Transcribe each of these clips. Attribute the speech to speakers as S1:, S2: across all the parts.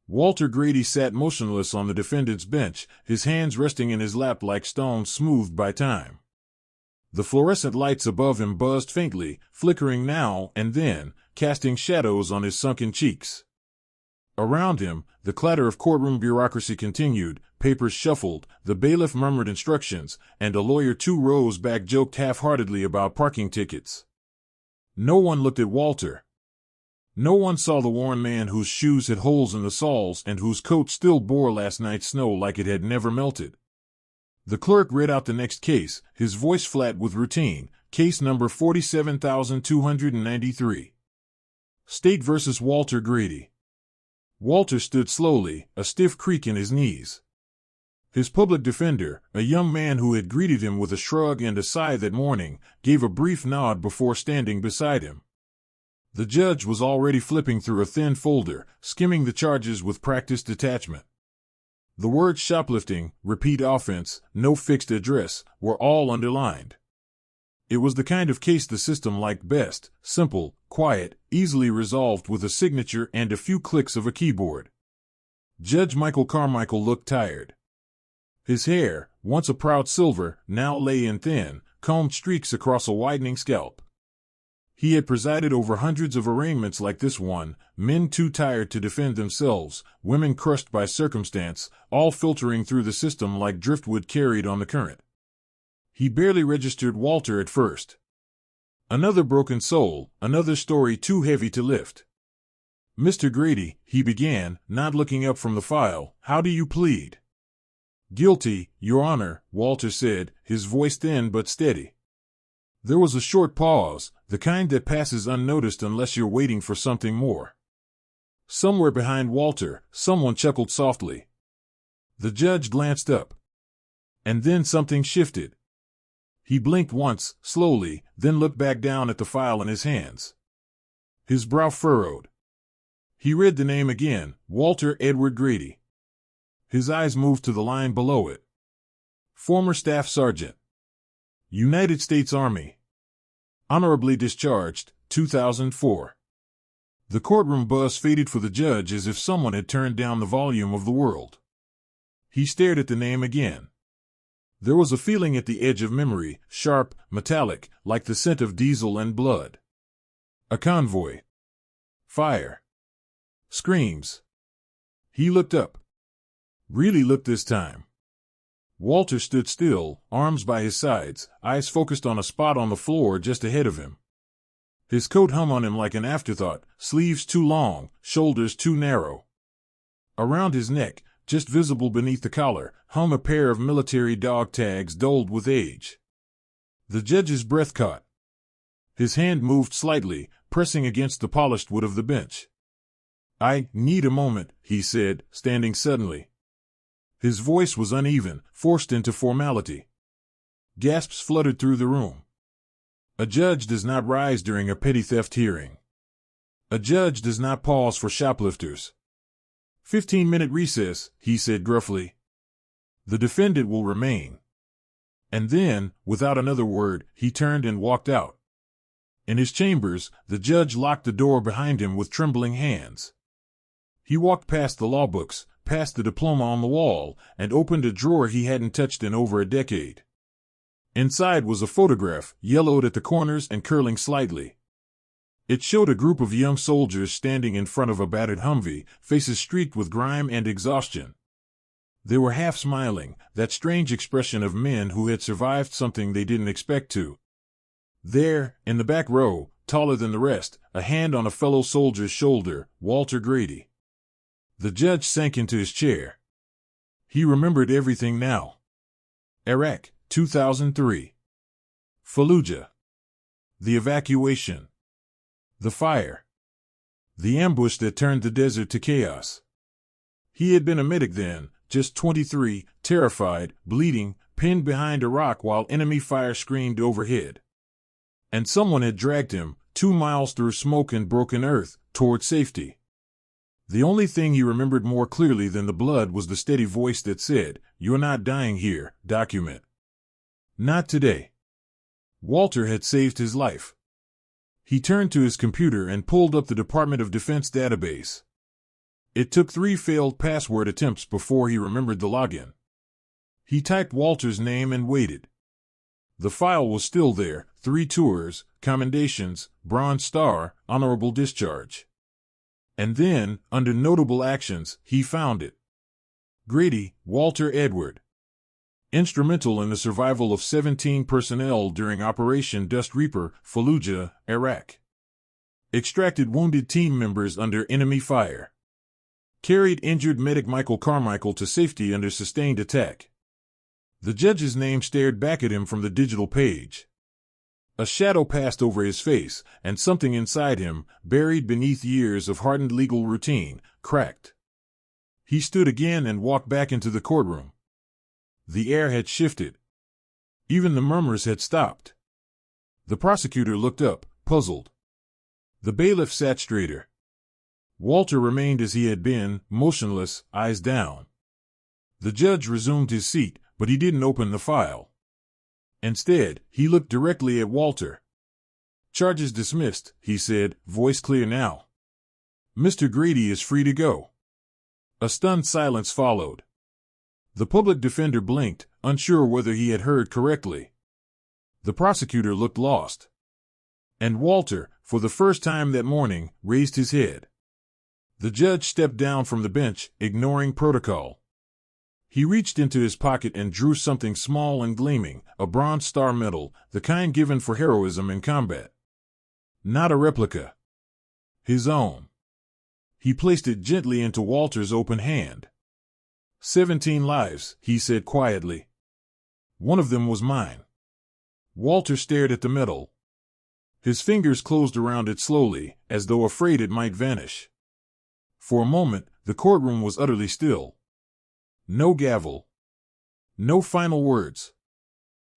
S1: Walter Grady sat motionless on the defendant's bench, his hands resting in his lap like stones smoothed by time. The fluorescent lights above him buzzed faintly, flickering now and then, casting shadows on his sunken cheeks. Around him, the clatter of courtroom bureaucracy continued, papers shuffled, the bailiff murmured instructions, and a lawyer 2 rows back joked half-heartedly about parking tickets. No one looked at Walter. No one saw the worn man whose shoes had holes in the soles and whose coat still bore last night's snow like it had never melted. The clerk read out the next case, his voice flat with routine. Case number 47,293. State versus Walter Grady. Walter stood slowly, a stiff creak in his knees. His public defender, a young man who had greeted him with a shrug and a sigh that morning, gave a brief nod before standing beside him. The judge was already flipping through a thin folder, skimming the charges with practiced detachment. The words shoplifting, repeat offense, no fixed address, were all underlined. It was the kind of case the system liked best, simple, quiet, easily resolved with a signature and a few clicks of a keyboard. Judge Michael Carmichael looked tired. His hair, once a proud silver, now lay in thin, combed streaks across a widening scalp. He had presided over hundreds of arraignments like this one, men too tired to defend themselves, women crushed by circumstance, all filtering through the system like driftwood carried on the current. He barely registered Walter at first. Another broken soul, another story too heavy to lift. "Mr. Grady," he began, not looking up from the file, "how do you plead?" "Guilty, Your Honor," Walter said, his voice thin but steady. There was a short pause, the kind that passes unnoticed unless you're waiting for something more. Somewhere behind Walter, someone chuckled softly. The judge glanced up. And then something shifted. He blinked once, slowly, then looked back down at the file in his hands. His brow furrowed. He read the name again, Walter Edward Grady. His eyes moved to the line below it. Former Staff Sergeant. United States Army. Honorably discharged, 2004. The courtroom buzz faded for the judge as if someone had turned down the volume of the world. He stared at the name again. There was a feeling at the edge of memory, sharp, metallic, like the scent of diesel and blood. A convoy. Fire. Screams. He looked up. Really looked this time. Walter stood still, arms by his sides, eyes focused on a spot on the floor just ahead of him. His coat hung on him like an afterthought, sleeves too long, shoulders too narrow. Around his neck, just visible beneath the collar, hung a pair of military dog tags dulled with age. The judge's breath caught. His hand moved slightly, pressing against the polished wood of the bench. "I need a moment," he said, standing suddenly. His voice was uneven, forced into formality. Gasps fluttered through the room. A judge does not rise during a petty theft hearing. A judge does not pause for shoplifters. 15-minute recess, he said gruffly. The defendant will remain. And then, without another word, he turned and walked out. In his chambers, the judge locked the door behind him with trembling hands. He walked past the law books, past the diploma on the wall, and opened a drawer he hadn't touched in over a decade. Inside was a photograph, yellowed at the corners and curling slightly. It showed a group of young soldiers standing in front of a battered Humvee, faces streaked with grime and exhaustion. They were half smiling, that strange expression of men who had survived something they didn't expect to. There, in the back row, taller than the rest, a hand on a fellow soldier's shoulder, Walter Grady. The judge sank into his chair. He remembered everything now. Iraq, 2003. Fallujah. The evacuation. The fire. The ambush that turned the desert to chaos. He had been a medic then, just 23, terrified, bleeding, pinned behind a rock while enemy fire screamed overhead. And someone had dragged him, 2 miles through smoke and broken earth, toward safety. The only thing he remembered more clearly than the blood was the steady voice that said, "You're not dying here, document." Not today. Walter had saved his life. He turned to his computer and pulled up the Department of Defense database. It took 3 failed password attempts before he remembered the login. He typed Walter's name and waited. The file was still there: 3 tours, commendations, Bronze Star, honorable discharge. And then, under notable actions, he found it. Grady, Walter Edward. Instrumental in the survival of 17 personnel during Operation Dust Reaper, Fallujah, Iraq. Extracted wounded team members under enemy fire. Carried injured medic Michael Carmichael to safety under sustained attack. The judge's name stared back at him from the digital page. A shadow passed over his face, and something inside him, buried beneath years of hardened legal routine, cracked. He stood again and walked back into the courtroom. The air had shifted. Even the murmurs had stopped. The prosecutor looked up, puzzled. The bailiff sat straighter. Walter remained as he had been, motionless, eyes down. The judge resumed his seat, but he didn't open the file. Instead, he looked directly at Walter. "Charges dismissed," he said, voice clear now. "Mr. Grady is free to go." A stunned silence followed. The public defender blinked, unsure whether he had heard correctly. The prosecutor looked lost. And Walter, for the first time that morning, raised his head. The judge stepped down from the bench, ignoring protocol. He reached into his pocket and drew something small and gleaming, a Bronze Star medal, the kind given for heroism in combat. Not a replica. His own. He placed it gently into Walter's open hand. 17 lives, he said quietly. One of them was mine. Walter stared at the medal. His fingers closed around it slowly, as though afraid it might vanish. For a moment, the courtroom was utterly still. No gavel. No final words.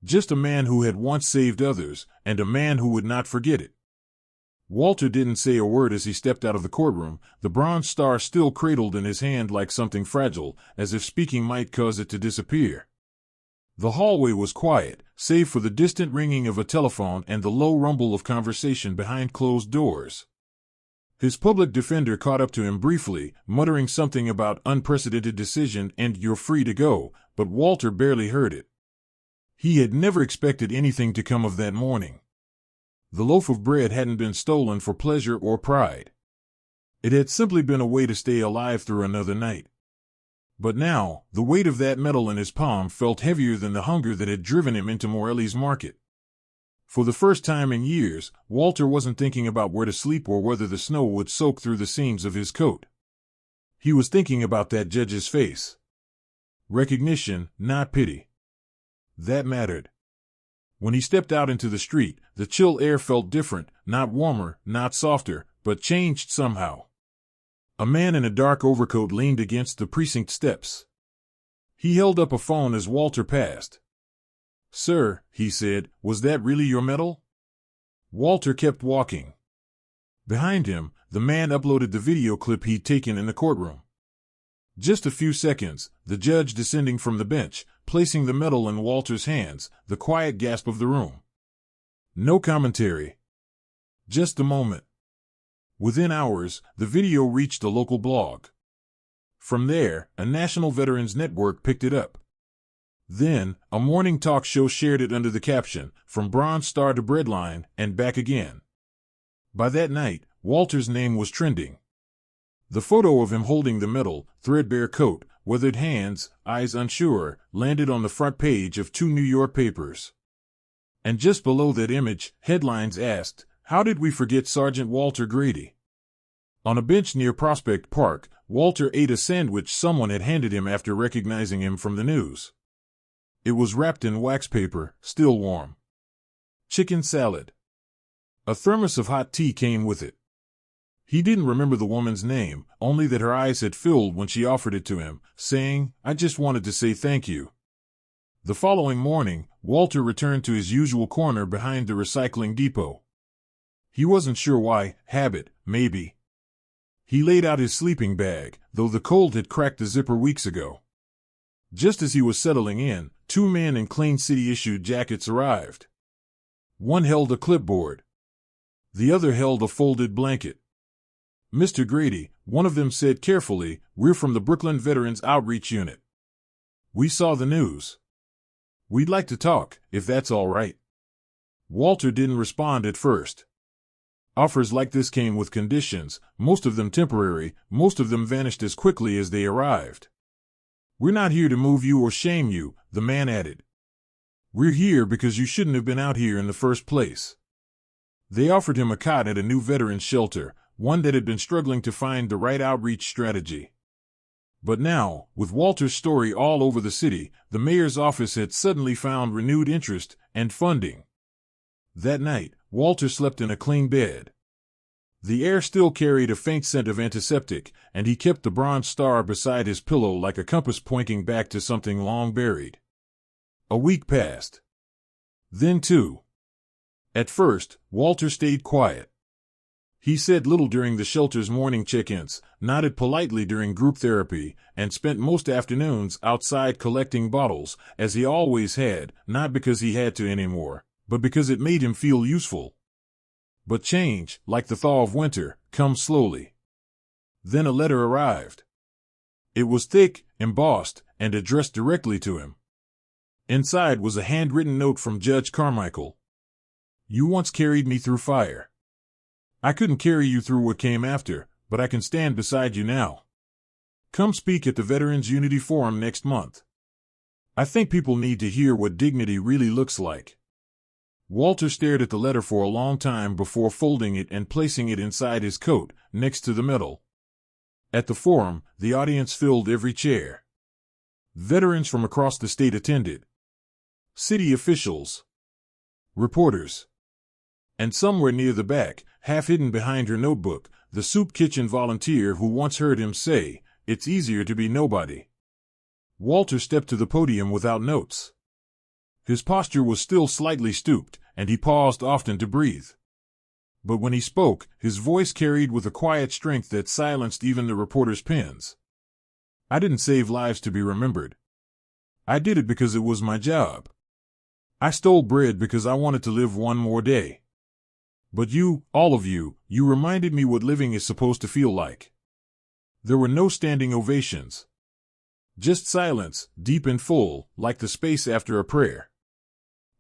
S1: Just a man who had once saved others, and a man who would not forget it. Walter didn't say a word as he stepped out of the courtroom, the Bronze Star still cradled in his hand like something fragile, as if speaking might cause it to disappear. The hallway was quiet, save for the distant ringing of a telephone and the low rumble of conversation behind closed doors. His public defender caught up to him briefly, muttering something about unprecedented decision and "you're free to go," but Walter barely heard it. He had never expected anything to come of that morning. The loaf of bread hadn't been stolen for pleasure or pride. It had simply been a way to stay alive through another night. But now, the weight of that medal in his palm felt heavier than the hunger that had driven him into Morelli's market. For the first time in years, Walter wasn't thinking about where to sleep or whether the snow would soak through the seams of his coat. He was thinking about that judge's face. Recognition, not pity. That mattered. When he stepped out into the street, the chill air felt different, not warmer, not softer, but changed somehow. A man in a dark overcoat leaned against the precinct steps. He held up a phone as Walter passed. "Sir," he said, "was that really your medal?" Walter kept walking. Behind him, the man uploaded the video clip he'd taken in the courtroom. Just a few seconds, the judge descending from the bench, placing the medal in Walter's hands, the quiet gasp of the room. No commentary. Just a moment. Within hours, the video reached a local blog. From there, a national veterans network picked it up. Then, a morning talk show shared it under the caption, "From Bronze Star to Breadline, and back again." By that night, Walter's name was trending. The photo of him holding the medal, threadbare coat, weathered hands, eyes unsure, landed on the front page of 2 New York papers. And just below that image, headlines asked, "How did we forget Sergeant Walter Grady?" On a bench near Prospect Park, Walter ate a sandwich someone had handed him after recognizing him from the news. It was wrapped in wax paper, still warm. Chicken salad. A thermos of hot tea came with it. He didn't remember the woman's name, only that her eyes had filled when she offered it to him, saying, "I just wanted to say thank you." The following morning, Walter returned to his usual corner behind the recycling depot. He wasn't sure why, habit, maybe. He laid out his sleeping bag, though the cold had cracked the zipper weeks ago. Just as he was settling in, 2 men in Klein City-issued jackets arrived. One held a clipboard. The other held a folded blanket. "Mr. Grady, One of them said carefully, "We're from the Brooklyn Veterans Outreach Unit. We saw the news. We'd like to talk, if that's all right." Walter didn't respond at first. Offers like this came with conditions, most of them temporary, most of them vanished as quickly as they arrived. "We're not here to move you or shame you," the man added. "We're here because you shouldn't have been out here in the first place." They offered him a cot at a new veterans shelter, one that had been struggling to find the right outreach strategy. But now, with Walter's story all over the city, the mayor's office had suddenly found renewed interest and funding. That night, Walter slept in a clean bed. The air still carried a faint scent of antiseptic, and he kept the bronze star beside his pillow like a compass pointing back to something long buried. A week passed. Then two. At first, Walter stayed quiet. He said little during the shelter's morning check-ins, nodded politely during group therapy, and spent most afternoons outside collecting bottles, as he always had, not because he had to anymore, but because it made him feel useful. But change, like the thaw of winter, comes slowly. Then a letter arrived. It was thick, embossed, and addressed directly to him. Inside was a handwritten note from Judge Carmichael. "You once carried me through fire. I couldn't carry you through what came after, but I can stand beside you now. Come speak at the Veterans Unity Forum next month. I think people need to hear what dignity really looks like." Walter stared at the letter for a long time before folding it and placing it inside his coat, next to the medal. At the forum, the audience filled every chair. Veterans from across the state attended. City officials. Reporters. And somewhere near the back, half hidden behind her notebook, the soup kitchen volunteer who once heard him say, "It's easier to be nobody." Walter stepped to the podium without notes. His posture was still slightly stooped, and he paused often to breathe. But when he spoke, his voice carried with a quiet strength that silenced even the reporters' pens. "I didn't save lives to be remembered. I did it because it was my job. I stole bread because I wanted to live one more day. But you, all of you, you reminded me what living is supposed to feel like." There were no standing ovations. Just silence, deep and full, like the space after a prayer.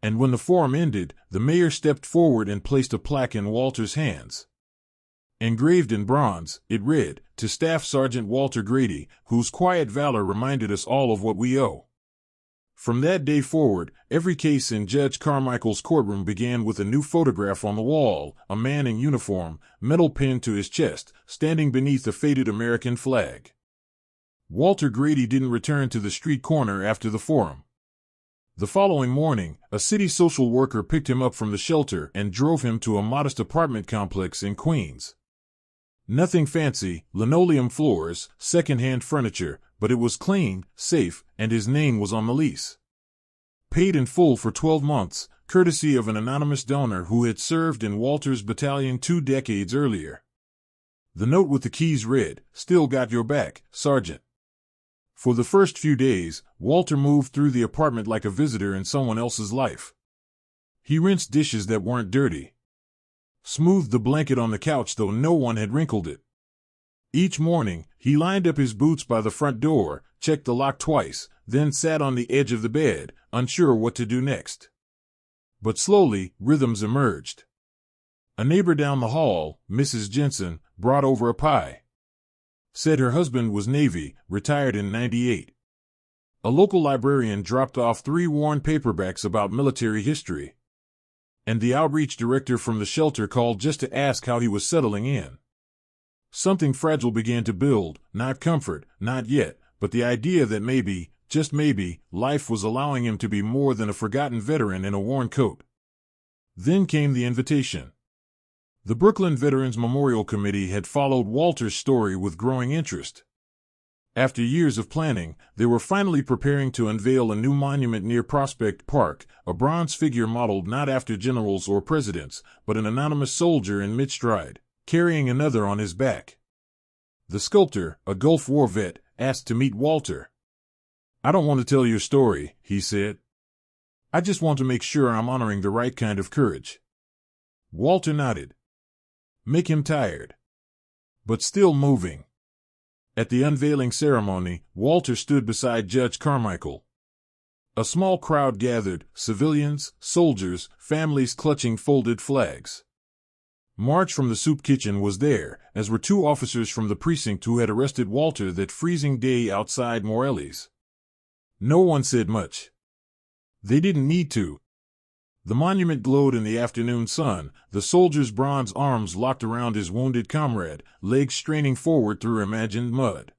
S1: And when the forum ended, the mayor stepped forward and placed a plaque in Walter's hands. Engraved in bronze, it read, "To Staff Sergeant Walter Grady, whose quiet valor reminded us all of what we owe." From that day forward, every case in Judge Carmichael's courtroom began with a new photograph on the wall, a man in uniform, medal pinned to his chest, standing beneath a faded American flag. Walter Grady didn't return to the street corner after the forum. The following morning, a city social worker picked him up from the shelter and drove him to a modest apartment complex in Queens. Nothing fancy, linoleum floors, second-hand furniture, but it was clean, safe, and his name was on the lease. Paid in full for 12 months, courtesy of an anonymous donor who had served in Walter's battalion 2 decades earlier. The note with the keys read, "Still got your back, Sergeant." For the first few days, Walter moved through the apartment like a visitor in someone else's life. He rinsed dishes that weren't dirty. Smoothed the blanket on the couch though no one had wrinkled it. Each morning, he lined up his boots by the front door, checked the lock twice, then sat on the edge of the bed, unsure what to do next. But slowly, rhythms emerged. A neighbor down the hall, Mrs. Jensen, brought over a pie. Said her husband was Navy, retired in '98. A local librarian dropped off 3 worn paperbacks about military history. And the outreach director from the shelter called just to ask how he was settling in. Something fragile began to build, not comfort, not yet, but the idea that maybe, just maybe, life was allowing him to be more than a forgotten veteran in a worn coat. Then came the invitation. The Brooklyn Veterans Memorial Committee had followed Walter's story with growing interest. After years of planning, they were finally preparing to unveil a new monument near Prospect Park, a bronze figure modeled not after generals or presidents, but an anonymous soldier in mid-stride, carrying another on his back. The sculptor, a Gulf War vet, asked to meet Walter. "I don't want to tell your story," he said. "I just want to make sure I'm honoring the right kind of courage." Walter nodded. "Make him tired. But still moving." At the unveiling ceremony, Walter stood beside Judge Carmichael. A small crowd gathered, civilians, soldiers, families clutching folded flags. Marge from the soup kitchen was there, as were two officers from the precinct who had arrested Walter that freezing day outside Morelli's. No one said much. They didn't need to. The monument glowed in the afternoon sun, the soldier's bronze arms locked around his wounded comrade, legs straining forward through imagined mud.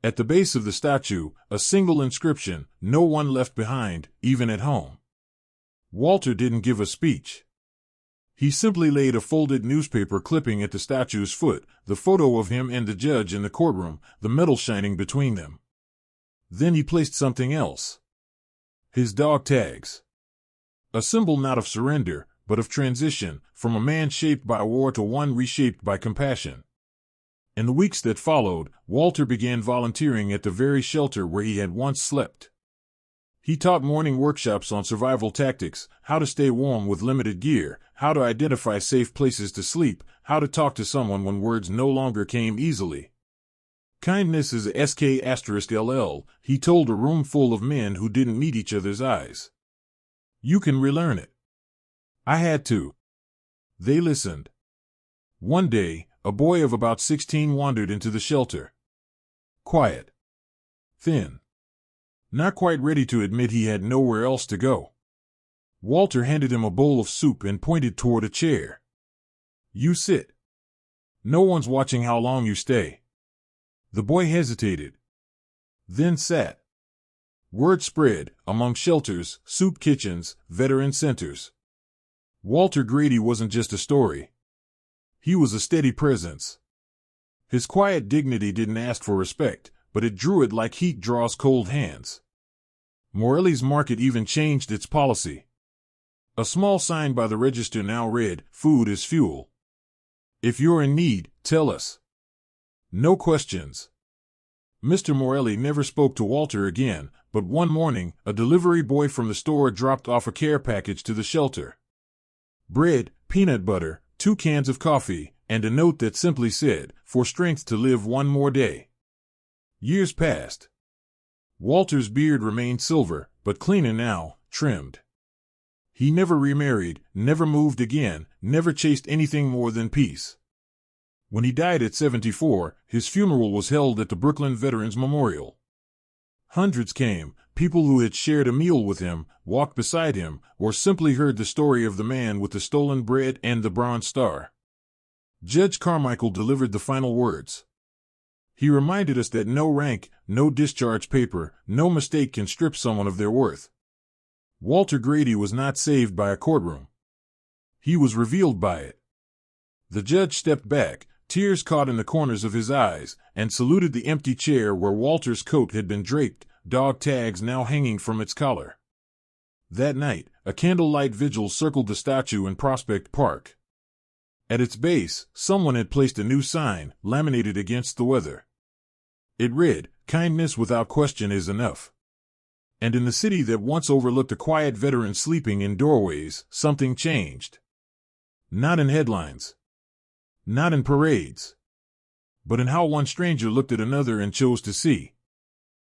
S1: At the base of the statue, a single inscription, "No one left behind, even at home." Walter didn't give a speech. He simply laid a folded newspaper clipping at the statue's foot, the photo of him and the judge in the courtroom, the metal shining between them. Then he placed something else. His dog tags. A symbol not of surrender, but of transition, from a man shaped by war to one reshaped by compassion. In the weeks that followed, Walter began volunteering at the very shelter where he had once slept. He taught morning workshops on survival tactics, how to stay warm with limited gear, how to identify safe places to sleep, how to talk to someone when words no longer came easily. Kindness is a SK*LL, he told a room full of men who didn't meet each other's eyes. You can relearn it. I had to. They listened. One day, a boy of about 16 wandered into the shelter. Quiet. Thin. Not quite ready to admit he had nowhere else to go. Walter handed him a bowl of soup and pointed toward a chair. You sit. No one's watching how long you stay. The boy hesitated. Then sat. Word spread, among shelters, soup kitchens, veteran centers. Walter Grady wasn't just a story. He was a steady presence. His quiet dignity didn't ask for respect, but it drew it like heat draws cold hands. Morelli's Market even changed its policy. A small sign by the register now read, "Food is fuel. If you're in need, tell us." No questions. Mr. Morelli never spoke to Walter again, but one morning, a delivery boy from the store dropped off a care package to the shelter. Bread, peanut butter, 2 cans of coffee, and a note that simply said, "For strength to live one more day." Years passed. Walter's beard remained silver, but cleaner now, trimmed. He never remarried, never moved again, never chased anything more than peace. When he died at 74, his funeral was held at the Brooklyn Veterans Memorial. Hundreds came, people who had shared a meal with him, walked beside him, or simply heard the story of the man with the stolen bread and the Bronze Star. Judge Carmichael delivered the final words. He reminded us that no rank, no discharge paper, no mistake can strip someone of their worth. Walter Grady was not saved by a courtroom. He was revealed by it. The judge stepped back, tears caught in the corners of his eyes, and saluted the empty chair where Walter's coat had been draped, dog tags now hanging from its collar. That night, a candlelight vigil circled the statue in Prospect Park. At its base, someone had placed a new sign, laminated against the weather. It read, "Kindness without question is enough." And in the city that once overlooked a quiet veteran sleeping in doorways, something changed. Not in headlines. Not in parades. But in how one stranger looked at another and chose to see.